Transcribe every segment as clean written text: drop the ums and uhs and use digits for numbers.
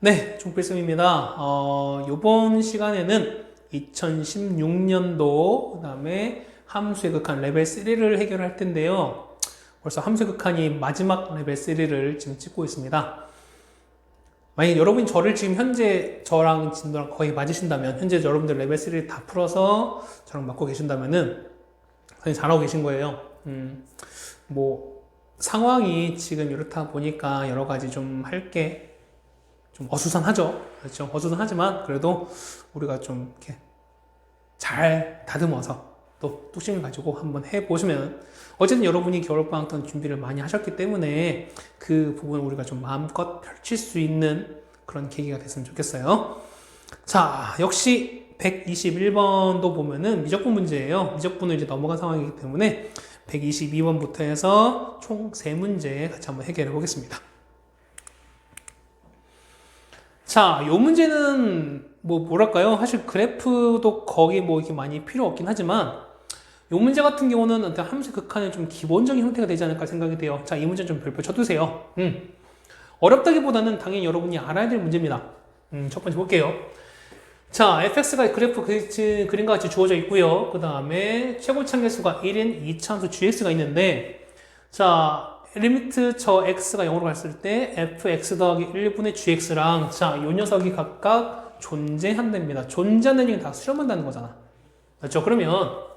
네, 종필승입니다. 요번 시간에는 2016년도, 그 다음에 함수의 극한 레벨 3를 해결할 텐데요. 벌써 함수의 극한이 마지막 레벨 3를 지금 찍고 있습니다. 만약 여러분이 저를 지금 현재 저랑 진도랑 거의 맞으신다면, 현재 여러분들 레벨 3를 다 풀어서 저랑 맞고 계신다면은, 굉장히 잘하고 계신 거예요. 상황이 지금 이렇다 보니까 여러 가지 좀 할게 좀 어수선하죠. 그렇죠. 어수선하지만 그래도 우리가 좀 이렇게 잘 다듬어서 또 뚝심을 가지고 한번 해보시면 어쨌든 여러분이 겨울방학 동안 준비를 많이 하셨기 때문에 그 부분을 우리가 좀 마음껏 펼칠 수 있는 그런 계기가 됐으면 좋겠어요. 자, 역시 121번도 보면은 미적분 문제예요. 미적분을 이제 넘어간 상황이기 때문에 122번부터 해서 총 3문제 같이 한번 해결해 보겠습니다. 자, 요 문제는 뭐랄까요? 사실 그래프도 거기 이렇게 많이 필요 없긴 하지만 요 문제 같은 경우는 어떤 함수 극한의 좀 기본적인 형태가 되지 않을까 생각이 돼요. 자, 이 문제는 좀 별표 쳐두세요. 어렵다기보다는 당연히 여러분이 알아야 될 문제입니다. 첫 번째 볼게요. 자, fx가 그래프 그림과 같이 주어져 있고요. 그 다음에 최고참 개수가 1인 2차함수 gx가 있는데, 자, 리미트 저 x가 0으로 갔을 때 fx 더하기 1분의 gx랑 자, 요 녀석이 각각 존재한답니다. 존재하는 얘기는 다 수렴한다는 거잖아. 맞죠? 그러면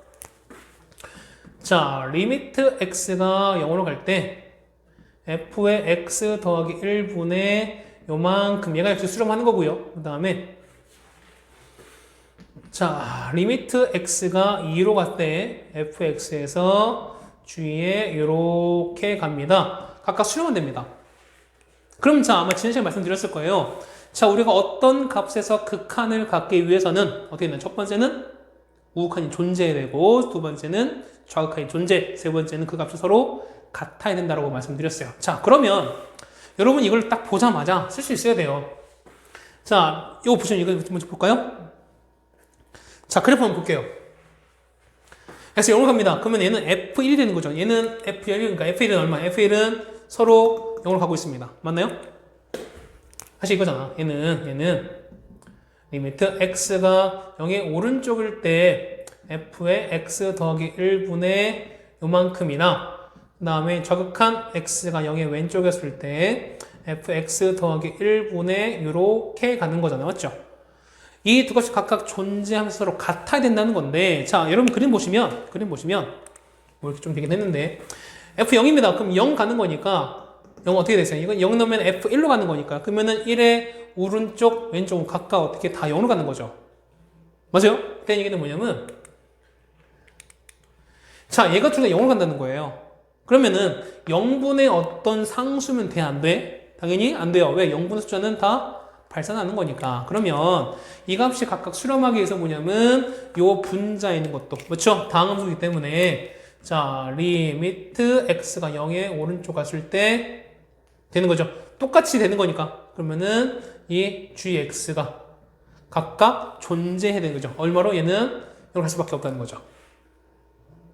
자, 리미트 x가 0으로 갈 때 f의 x 더하기 1분의 요만큼 얘가 역시 수렴하는 거고요. 그 다음에 자, 리미트 x가 2로 갈 때 fx에서 g에 이렇게 갑니다. 각각 수렴은 됩니다. 그럼 자, 아마 지난 시간에 말씀드렸을 거예요. 자, 우리가 어떤 값에서 극한을 갖기 위해서는 어떻게 되나? 첫 번째는 우극한이 존재해야 되고, 두 번째는 좌극한이 존재, 세 번째는 그 값이 서로 같아야 된다고 말씀드렸어요. 자, 그러면 여러분 이걸 딱 보자마자 쓸 수 있어야 돼요. 자, 이거 보시면 이거 먼저 볼까요? 자, 그래프 한번 볼게요. 그래서 0으로 갑니다. 그러면 얘는 F1이 되는 거죠. 얘는 F1이니까 F1은 얼마? F1은 서로 0으로 가고 있습니다. 맞나요? 사실 이거잖아. 얘는 리미트 x가 0의 오른쪽일 때 f의 x 더하기 1분의 요만큼이나 그 다음에 좌극한 x가 0의 왼쪽이었을 때 fx 더하기 1분의 요렇게 가는 거잖아요. 맞죠? 이 두 값이 각각 존재하면서 서로 같아야 된다는 건데, 자, 여러분 그림 보시면 이렇게 좀 되긴 했는데 f0입니다. 그럼 0 가는 거니까 0 어떻게 되세요? 이건 0 넣으면 f1로 가는 거니까 그러면은 1의 오른쪽 왼쪽은 각각 어떻게 다 0으로 가는 거죠. 맞아요? 그때 얘기는 뭐냐면 자, 얘가 둘 다 0으로 간다는 거예요. 그러면은 0분의 어떤 상수면 돼? 안 돼? 당연히 안 돼요. 왜? 0분의 숫자는 다 발산하는 거니까. 그러면 이 값이 각각 수렴하기 위해서 뭐냐면 요 분자에 있는 것도 그렇죠? 다항함수이기 때문에 자, 리미트 x가 0의 오른쪽 갔을 때 되는 거죠. 똑같이 되는 거니까. 그러면은 이 gx가 각각 존재해야 되는 거죠. 얼마로? 얘는 0을 갈 수밖에 없다는 거죠.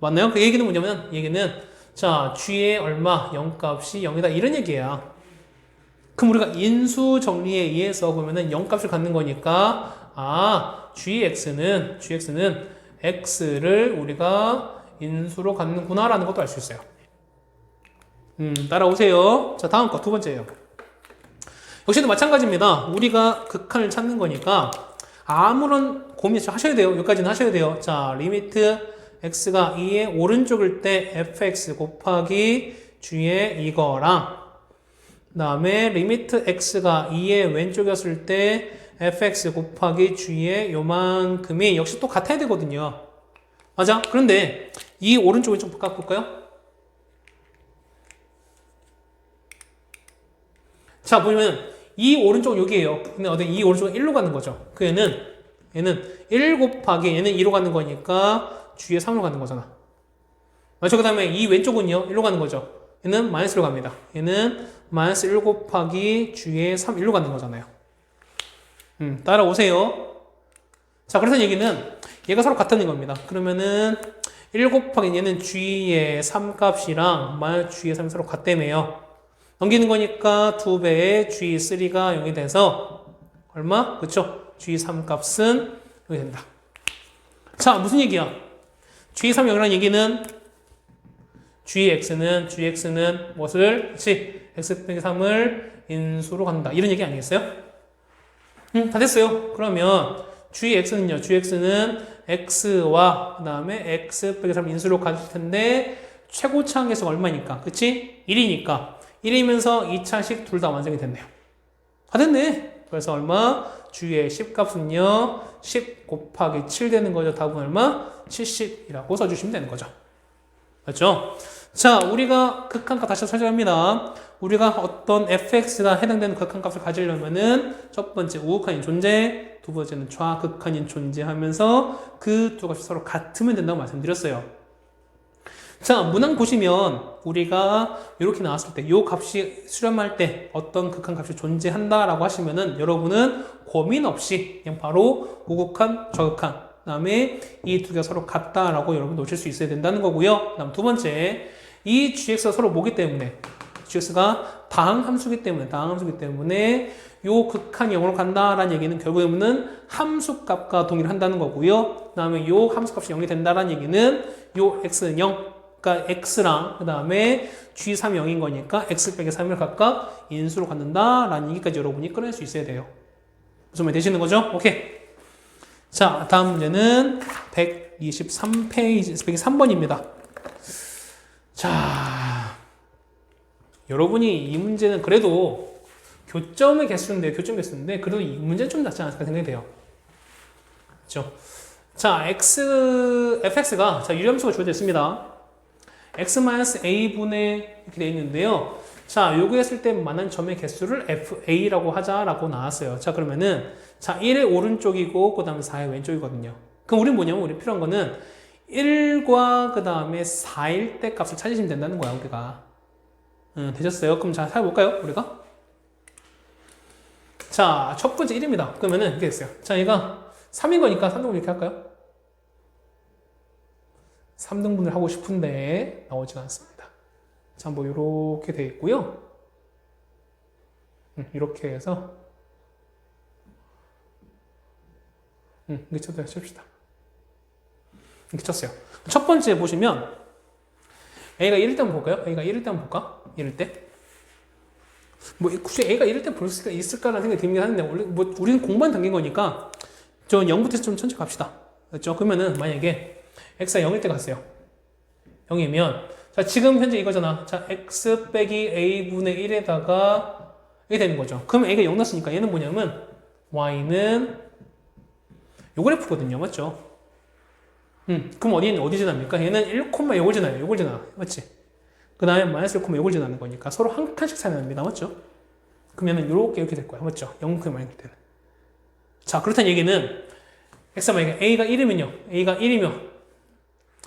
맞나요? 그 얘기는 뭐냐면 얘기는 자, g의 얼마? 0 값이 0이다 이런 얘기야. 그럼 우리가 인수 정리에 의해서 보면은 0 값을 갖는 거니까 gx는 x를 우리가 인수로 갖는구나 라는 것도 알 수 있어요. 따라오세요. 자, 다음 거 두 번째예요. 역시도 마찬가지입니다. 우리가 극한을 찾는 거니까 아무런 고민 하셔야 돼요. 여기까지는 하셔야 돼요. 자, 리미트 x가 2의 오른쪽일 때 fx 곱하기 g의 이거랑 그 다음에 리미트 x가 2의 왼쪽이었을 때 fx 곱하기 g의 요만큼이 역시 또 같아야 되거든요. 맞아? 그런데 이 오른쪽 왼쪽 바꿔볼까요? 자, 보면 이 오른쪽은 여기에요. 근데 어디 이 오른쪽은 1로 가는 거죠. 그 얘는 1 곱하기 얘는 2로 가는 거니까 g의 3으로 가는 거잖아. 맞죠? 그 다음에 이 왼쪽은요 1로 가는 거죠. 얘는 마이너스로 갑니다. 얘는 마이너스 1 곱하기 g의 3, 1로 가는 거잖아요. 따라오세요. 자, 그래서 얘기는 얘가 서로 같다는 겁니다. 그러면은 1 곱하기 얘는 g의 3 값이랑 마이너스 g의 3이 서로 같다며요. 넘기는 거니까 2배의 g3가 0이 돼서 얼마? 그쵸? G3 값은 여기 된다. 자, 무슨 얘기야? G3 0이라는 얘기는 Gx는 무엇을? 그치? x 빼기 3을 인수로 간다. 이런 얘기 아니겠어요? 다 됐어요. 그러면 Gx는요. Gx는 x와 그 다음에 x 빼기 3 인수로 가질 텐데 최고차 항계수가 얼마니까? 그치? 1이니까 1이면서 2차식 둘 다 완성이 됐네요. 다 됐네. 그래서 얼마? G의 10값은요. 10 곱하기 7 되는 거죠. 답은 얼마? 70이라고 써주시면 되는 거죠. 맞죠? 자, 우리가 극한값 다시 설정합니다. 우리가 어떤 fx가 해당되는 극한값을 가지려면은 첫 번째 우극한인 존재, 두 번째는 좌극한인 존재하면서 그 두 값이 서로 같으면 된다고 말씀드렸어요. 자, 문항 보시면 우리가 이렇게 나왔을 때 이 값이 수렴할 때 어떤 극한값이 존재한다라고 하시면은 여러분은 고민 없이 그냥 바로 우극한, 좌극한 그 다음에 이 두 개가 서로 같다라고 여러분 놓칠 수 있어야 된다는 거고요. 그 다음 두 번째, 이 gx가 서로 뭐기 때문에 gx가 다항함수기 때문에 요 극한 0으로 간다라는 얘기는 결국에는 함수값과 동일을 한다는 거고요. 그 다음에 요 함수값이 0이 된다라는 얘기는 요 x는 0, 그러니까 x랑 그 다음에 g3 0인 거니까 x 빼기 3을 각각 인수로 갖는다라는 얘기까지 여러분이 꺼낼 수 있어야 돼요. 무슨 말 되시는 거죠? 오케이. 자, 다음 문제는 123페이지, 103번입니다. 자, 여러분이 이 문제는 그래도 교점의 개수인데, 그래도 이 문제는 좀 낫지 않을까 생각이 돼요. 그렇죠? 자, fx가, 자, 유리함수가 주어져 있습니다. x-a분의 이렇게 되어 있는데요. 자, 요구했을 때 만난 점의 개수를 fa라고 하자라고 나왔어요. 자, 그러면은, 자, 1의 오른쪽이고, 그 다음에 4의 왼쪽이거든요. 그럼 우리 뭐냐면, 우리 필요한 거는 1과 그 다음에 4일 때 값을 찾으시면 된다는 거야, 우리가. 되셨어요? 그럼 자, 해볼까요, 우리가? 자, 첫 번째 1입니다. 그러면은 이렇게 됐어요. 자, 얘가 3인 거니까 3등분 이렇게 할까요? 3등분을 하고 싶은데 나오지가 않습니다. 자, 뭐 이렇게 돼 있고요. 이렇게 해서 이렇게 칩시다. 이렇게 쳤어요. 첫 번째 보시면 A가 1일 때 한번 볼까요? A가 1일 때 한번 볼까? 1일 때? 뭐 굳이 A가 1일 때 볼 수가 있을까라는 생각이 들긴 하는데 뭐 우리는 공부한 단계인 거니까 저 0부터 해서 좀 천천히 갑시다. 그렇죠? 그러면은 만약에 X가 0일 때 갔어요. 0이면 자, 지금 현재 이거잖아. 자, X 빼기 A분의 1에다가 이게 되는 거죠. 그럼 A가 0 났으니까 얘는 뭐냐면 Y는 요 그래프거든요. 맞죠? 그럼 어디 지납니까? 얘는 1,0을 지나요. 요걸 지나. 맞지? 그 다음에 마이너스 1,0을 지나는 거니까 서로 한 칸씩 차이 납니다. 맞죠? 그러면은 이렇게 될 거야. 맞죠? 0,0 마이너스 때는. 자, 그렇다는 얘기는 X가 만약에 A가 1이면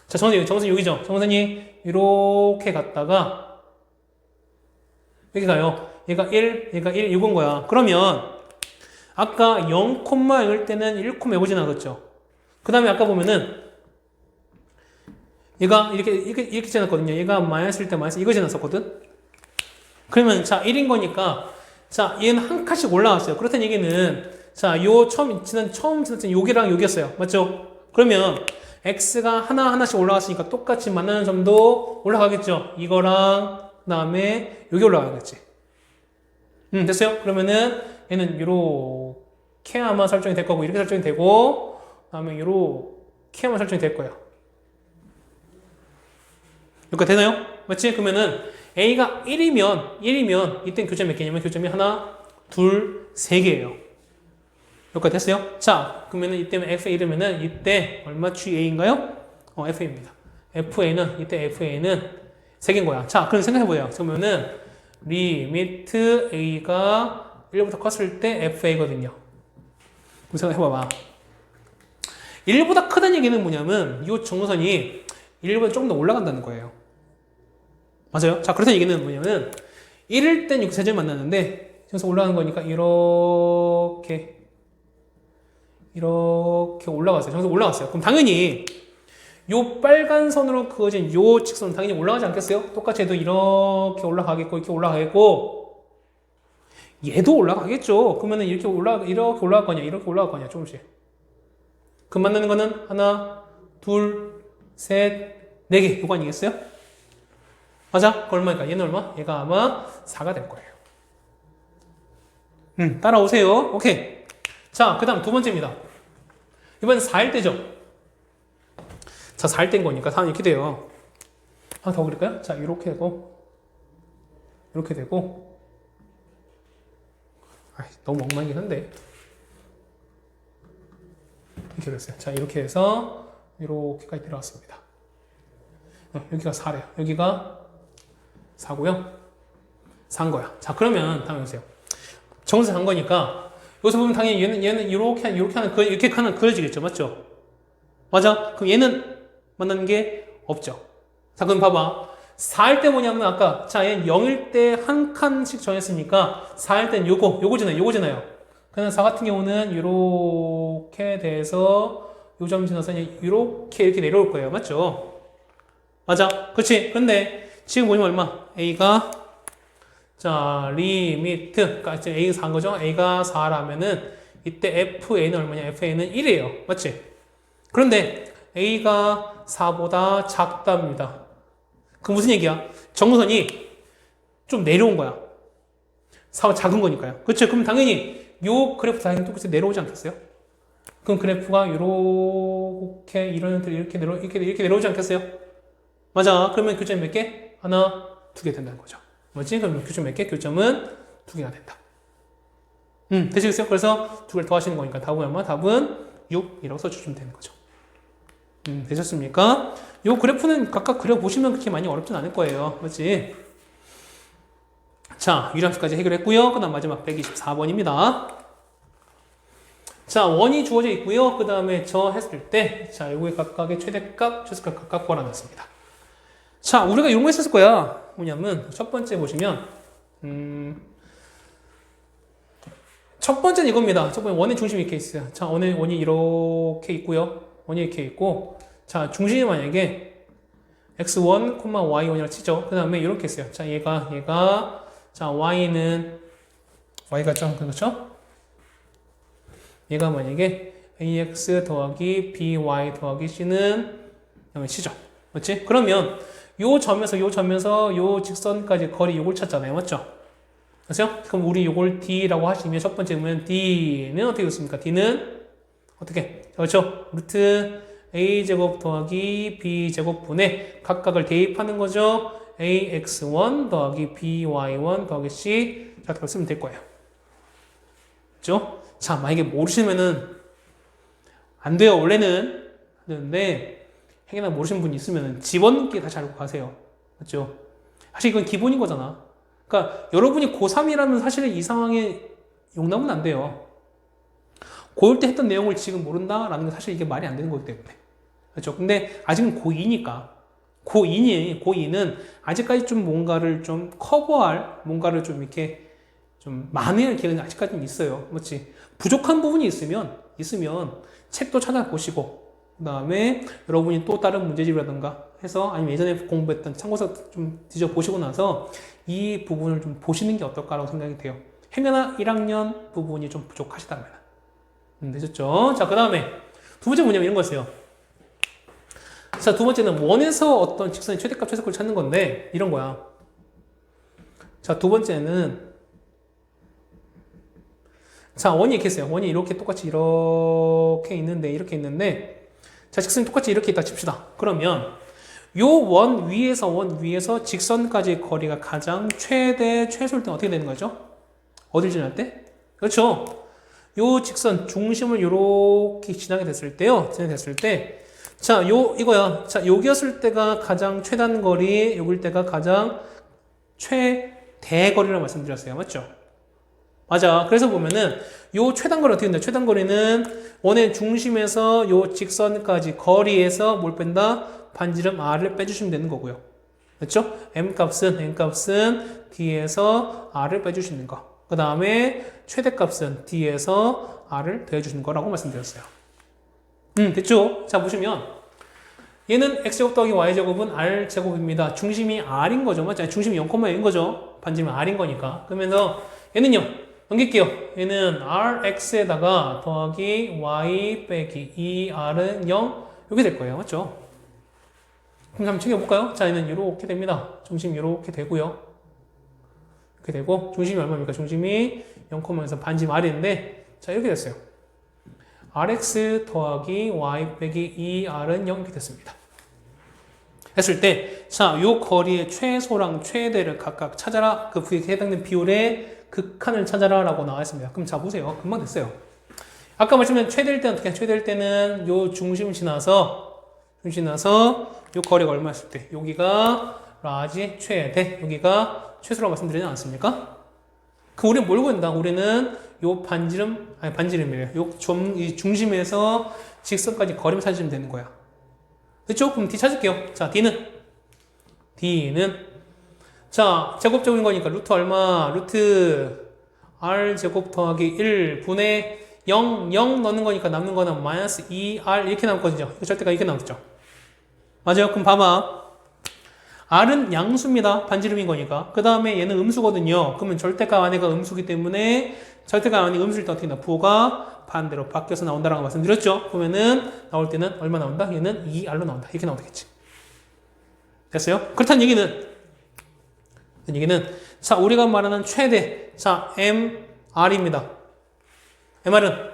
자, 정선이 여기죠? 정선이 이렇게 갔다가 여기 가요. 얘가 1 이건 거야. 그러면 아까 0,0일 때는 1,0을 지나갔죠? 그 다음에 아까 보면은 얘가 이렇게 지났거든요. 얘가 마이너스일 때 마이너스 이거 지났었거든. 그러면 자 1인 거니까 자 얘는 한 칸씩 올라왔어요. 그렇다는 얘기는 자 요 처음 지났던 여기랑 여기였어요. 맞죠? 그러면 x가 하나씩 올라갔으니까 똑같이 만나는 점도 올라가겠죠. 이거랑 그다음에 여기 올라가겠지. 됐어요? 그러면은 얘는 요렇게 아마 설정이 될 거고 이렇게 설정이 되고 그다음에 요렇게 아마 설정이 될 거예요. 여기까지 되나요? 맞지? 그러면은 A가 1이면 이땐 교점이 몇 개냐면 교점이 하나, 둘, 세 개예요. 여기까지 됐어요? 자, 그러면은 이때면 F가 1이면은 이때 얼마 GA인가요? FA입니다. 이때 FA는 세 개인 거야. 자, 그럼 생각해보세요. 그러면은 리미트 A가 1보다 컸을 때 FA거든요. 그럼 생각해봐봐. 1보다 크다는 얘기는 뭐냐면 이 정선이 1보다 조금 더 올라간다는 거예요. 맞아요? 자, 그렇다는 얘기는 뭐냐면 1일 땐 이렇게 세 점 만났는데 여기서 올라가는 거니까 이렇게 올라갔어요. 저기서 올라갔어요. 그럼 당연히 요 빨간 선으로 그어진 요 직선은 당연히 올라가지 않겠어요? 똑같이 해도 이렇게 올라가겠고 이렇게 올라가겠고 얘도 올라가겠죠. 그러면은 이렇게 올라갈 거냐, 이렇게 올라갈 거냐, 조금씩. 그 만나는 거는 하나, 둘, 셋, 네 개. 이거 아니겠어요? 맞아? 그 얼마니까? 얘는 얼마? 얘가 아마 4가 될 거예요. 따라오세요. 오케이. 자, 그 다음 두 번째입니다. 이번엔 4일 때죠? 자, 4일 때인 거니까 4는 이렇게 돼요. 하나 더 그릴까요? 자, 이렇게 되고, 이렇게 되고, 너무 엉망이긴 한데. 이렇게 됐어요. 자, 이렇게 해서, 이렇게까지 들어왔습니다. 여기가 4래요. 여기가 4고요. 4인 거야. 자, 그러면 다음에 보세요. 정수 산 거니까, 여기서 보면 당연히 얘는 이렇게 하는 그려지겠죠. 맞죠? 맞아? 그럼 얘는 만나는 게 없죠. 자, 그럼 봐봐. 4일 때 뭐냐면 아까 자, 얘는 0일 때 한 칸씩 정했으니까 4일 때는 요거잖아요. 그냥 4 같은 경우는 이렇게 돼서 요 점 지나서 이렇게 내려올 거예요. 맞죠? 맞아. 그렇지. 근데 지금 보면 얼마? A가 자, 리미트. 그러니까 이제 A가 4인 거죠? A가 4라면은 이때 FA는 얼마냐? FA는 1이에요. 맞지? 그런데 A가 4보다 작답니다. 그 무슨 얘기야? 정무선이 좀 내려온 거야. 4가 작은 거니까요. 그렇죠? 그럼 당연히 요 그래프 당연히 똑같이 내려오지 않겠어요? 그럼 그래프가 이렇게 이렇게 내려오지 않겠어요? 맞아. 그러면 교점이 몇 개? 하나, 두 개 된다는 거죠. 뭐지? 그러면 교점 몇 개? 교점은 두 개가 된다. 되시겠어요? 그래서 두 개를 더하시는 거니까 답은 얼마? 답은 6이라고 써주시면 되는 거죠. 되셨습니까? 요 그래프는 각각 그려보시면 그렇게 많이 어렵진 않을 거예요. 맞지? 자, 유리함수까지 해결했고요. 그 다음 마지막 124번입니다. 자, 원이 주어져 있고요. 그 다음에 저 했을 때, 자, 요거의 각각의 최대값, 최소값 각각 구하라놨습니다. 자, 우리가 이런 거 했었을 거야. 뭐냐면, 첫 번째 보시면, 첫 번째는 이겁니다. 첫 번째 원의 중심이 이렇게 있어요. 자, 원이 이렇게 있고요. 원이 이렇게 있고, 자, 중심이 만약에 x1, y1이라고 치죠. 그 다음에 이렇게 있어요. 자, 얘가, 자, y가 좀, 그렇죠? 얘가 만약에 ax 더하기 by 더하기 c는 그다음에 c죠. 맞지? 그러면 요 점에서 요 직선까지 거리 요걸 찾잖아요. 맞죠? 그렇죠? 그럼 우리 요걸 d라고 하시면 첫 번째 보면 d는 어떻게 됐습니까? d는 어떻게? 그렇죠? 루트 a제곱 더하기 b제곱분의 각각을 대입하는 거죠. ax1 더하기 by1 더하기 c 이렇게 쓰면 될 거예요. 그렇죠? 자, 만약에 모르시면은 안 돼요. 원래는 되는데 행여나 모르시는 분이 있으면은 집어넣기 다시 알고 가세요. 맞죠? 사실 이건 기본인 거잖아. 그러니까 여러분이 고3이라면 사실은 이 상황에 용납은 안 돼요. 고1 때 했던 내용을 지금 모른다라는 건 사실 이게 말이 안 되는 거기 때문에. 그렇죠? 근데 아직은 고2니까. 고2는 아직까지 좀 뭔가를 좀 커버할, 뭔가를 좀 이렇게 좀 많은 기회는 아직까지는 있어요. 그렇지? 부족한 부분이 있으면 책도 찾아보시고, 그 다음에 여러분이 또 다른 문제집이라든가 해서 아니면 예전에 공부했던 참고서 좀 뒤져보시고 나서 이 부분을 좀 보시는 게 어떨까라고 생각이 돼요. 행여나 1학년 부분이 좀 부족하시다면. 되셨죠? 자, 그 다음에 두 번째 뭐냐면 이런 거였어요. 자, 두 번째는 원에서 어떤 직선의 최대값, 최소값을 찾는 건데 이런 거야. 자, 두 번째는 자, 원이 이렇게 있어요. 원이 이렇게 똑같이 이렇게 있는데 자, 직선이 똑같이 이렇게 있다 칩시다. 그러면 요 원 위에서 직선까지 거리가 가장 최소일 때 어떻게 되는 거죠? 어딜 지날 때? 그렇죠. 요 직선 중심을 이렇게 지나게 됐을 때요. 자, 이거야. 자, 여기였을 때가 가장 최단 거리, 여길 때가 가장 최대 거리라고 말씀드렸어요. 맞죠? 맞아. 그래서 보면은 요 최단 거리 어떻게 된다? 최단 거리는 원의 중심에서 요 직선까지 거리에서 뭘 뺀다? 반지름 r을 빼주시면 되는 거고요. 그렇죠? n값은 d에서 r을 빼주시는 거. 그 다음에 최대값은 d에서 r을 더해주시는 거라고 말씀드렸어요. 됐죠? 자, 보시면 얘는 x제곱 더하기 y제곱은 r제곱입니다. 중심이 r인 거죠. 맞죠? 중심이 0,1인 거죠. 반지름이 r인 거니까. 그러면서 얘는요. 넘길게요. 얘는 rx에다가 더하기 y 빼기 2r은 0 이렇게 될 거예요. 맞죠? 그럼 한번 챙겨볼까요? 자, 얘는 이렇게 됩니다. 중심 이렇게 되고요. 이렇게 되고 중심이 얼마입니까? 중심이 0,0에서 반지 r인데 자, 이렇게 됐어요. rx 더하기 y 빼기 2r은 0 이렇게 됐습니다. 했을 때, 자, 요 거리의 최소랑 최대를 각각 찾아라. 그 부위에 해당되는 비율의 극한을 찾아라 라고 나와 있습니다. 그럼 자, 보세요. 금방 됐어요. 아까 말씀드린 최대일 때는 어떻게 해요? 최대일 때는 요 중심 지나서 요 거리가 얼마였을 때 여기가 라지 최대, 여기가 최소라고 말씀드리지 않았습니까? 그럼 우리는 뭘 구한다? 우리는 요 반지름이래요. 이 중심에서 직선까지 거리만 찾으면 되는 거야. 그쵸? 그럼 D 찾을게요. 자, D는 자, 제곱적인 거니까 루트 얼마? 루트 R 제곱 더하기 1분의 0 넣는 거니까 남는 거는 마이너스 2R 이렇게 남거든요. 이거 절대가 이렇게 남았죠. 맞아요? 그럼 봐봐. R은 양수입니다. 반지름인 거니까. 그 다음에 얘는 음수거든요. 그러면 절대값 안에가 음수기 때문에 절대값 안에 음수일 때 어떻게 나 부호가 반대로 바뀌어서 나온다라고 말씀드렸죠. 그러면은 나올 때는 얼마 나온다? 얘는 2R로 나온다. 이렇게 나오면 되겠지. 됐어요? 그렇다는 얘기는 자, 우리가 말하는 최대 자, MR입니다. MR은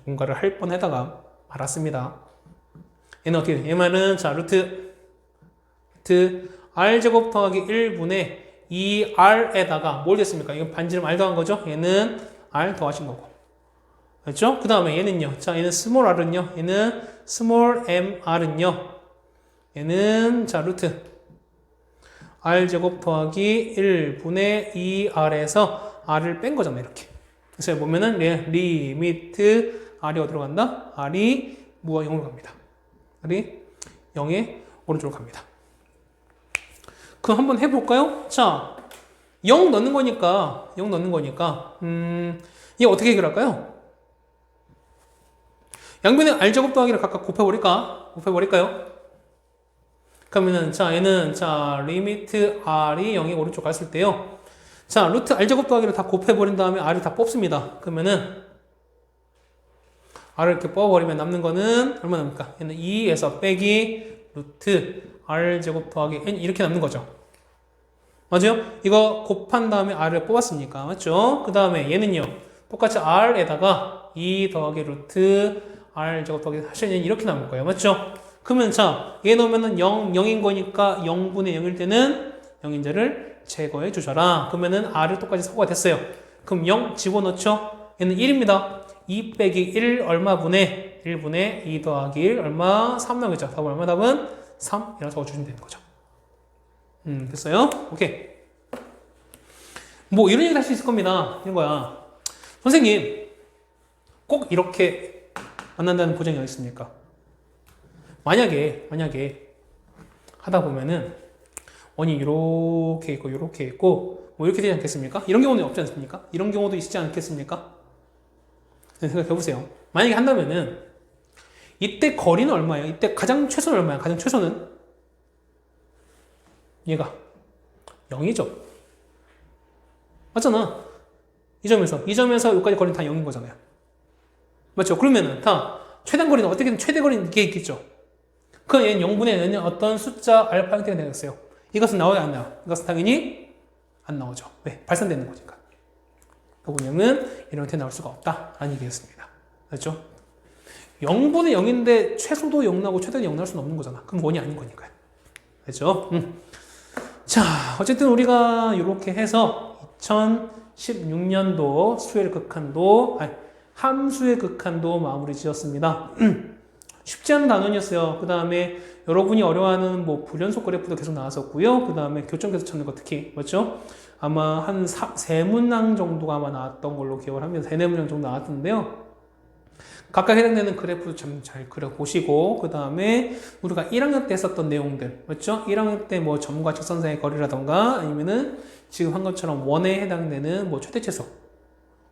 뭔가를 할 뻔하다가 말았습니다. 얘는 어떻게 돼? MR은 자, 루트 R제곱 더하기 1분의 2R에다가 뭘 됐습니까? 이건 반지름 R 더한 거죠? 얘는 R 더하신 거고. 그렇죠? 그 다음에 얘는요. 자, 얘는 스몰 r은요. 얘는 스몰 mr은요. 얘는 자, 루트 r제곱 더하기 1분의 2r에서 r을 뺀 거잖아요. 이렇게. 그래서 보면은 리미트 r이 어디로 간다? r이 무와 0으로 갑니다. r이 0의 오른쪽으로 갑니다. 그럼 한번 해볼까요? 자, 0 넣는 거니까 이게 어떻게 해결할까요? 양변의 r제곱 더하기를 각각 곱해버릴까요? 그러면은 자, 얘는 자, 리미트 r이 0의 오른쪽 갔을 때요. 자, 루트 r제곱 더하기를 다 곱해버린 다음에 r을 다 뽑습니다. 그러면은 r을 이렇게 뽑아버리면 남는 거는 얼마 남을까? 얘는 2에서 빼기 루트 r제곱 더하기 n 이렇게 남는 거죠. 맞아요? 이거 곱한 다음에 r을 뽑았으니까. 맞죠? 그 다음에 얘는요. 똑같이 r에다가 2 더하기 루트 r제곱 더하기 하시면 이렇게 남을 거예요. 맞죠? 그러면 자, 얘 넣으면은 0인 거니까 0분의 0일 때는 0인자를 제거해 주셔라. 그러면은 r을 똑같이 사고가 됐어요. 그럼 0 집어넣죠? 얘는 1입니다. 2 빼기 1 얼마분의 1분의 2 더하기 1 얼마? 3 나오겠죠? 답은 얼마? 답은 3이라고 적어주시면 되는 거죠. 됐어요? 오케이. 뭐 이런 얘기 할 수 있을 겁니다. 이런 거야. 선생님, 꼭 이렇게 만난다는 보장이 어디 있습니까? 만약에 하다 보면은 원이 이렇게 있고 뭐 이렇게 되지 않겠습니까? 이런 경우는 없지 않습니까? 이런 경우도 있지 않겠습니까? 생각해 보세요. 만약에 한다면은 이때 거리는 얼마예요? 이때 가장 최소는 얼마야? 가장 최소는 얘가 0이죠. 맞잖아. 이 점에서 여기까지 거리는 다 0인 거잖아요. 맞죠? 그러면은 다 최단 거리는 어떻게든 최대 거리는 이게 있겠죠. 그럼 얘는 0분의 얘는 어떤 숫자 알파 형태가 되겠어요. 이것은 나와야 안 나와요? 이것은 당연히 안 나오죠. 왜? 발산되는 거니까. 그분명은 이런 형태 나올 수가 없다라는 얘기였습니다. 그렇죠? 0분의 0인데 최소도 0 나오고 최대도 0 나올 수는 없는 거잖아. 그럼 원이 아닌 거니까요. 그렇죠? 자, 어쨌든 우리가 이렇게 해서 2016년도 함수의 극한도 마무리 지었습니다. 쉽지 않은 단원이었어요. 그 다음에 여러분이 어려워하는 뭐 불연속 그래프도 계속 나왔었고요. 그 다음에 교점계수 찾는 거 특히 맞죠? 아마 한 3문항 정도가 아마 나왔던 걸로 기억을 합니다. 3-4문항 정도 나왔던데요. 각각 해당되는 그래프도 좀 잘 그려보시고 그 다음에 우리가 1학년 때 했었던 내용들 맞죠? 1학년 때 뭐 점과 직선 사이의 거리라던가 아니면은 지금 한 것처럼 원에 해당되는 뭐 최대 최소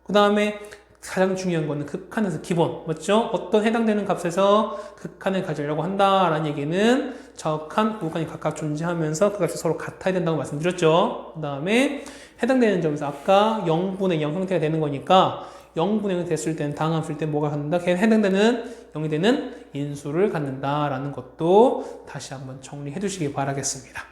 그 다음에 가장 중요한 거는 극한에서 기본 맞죠? 어떤 해당되는 값에서 극한을 가지려고 한다라는 얘기는 적한 우간이 각각 존재하면서 그 값이 서로 같아야 된다고 말씀드렸죠. 그 다음에 해당되는 점에서 아까 0분의 0 형태가 되는 거니까 0분의 0이 됐을 때는 다음 쓸 때 뭐가 갖는다? 해당되는 0이 되는 인수를 갖는다라는 것도 다시 한번 정리해 두시기 바라겠습니다.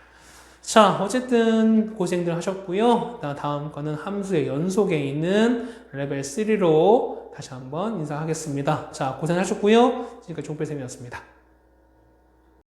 자, 어쨌든 고생들 하셨고요. 다음 거는 함수의 연속에 있는 레벨 3로 다시 한번 인사하겠습니다. 자, 고생하셨고요. 지금까지 종필쌤이었습니다.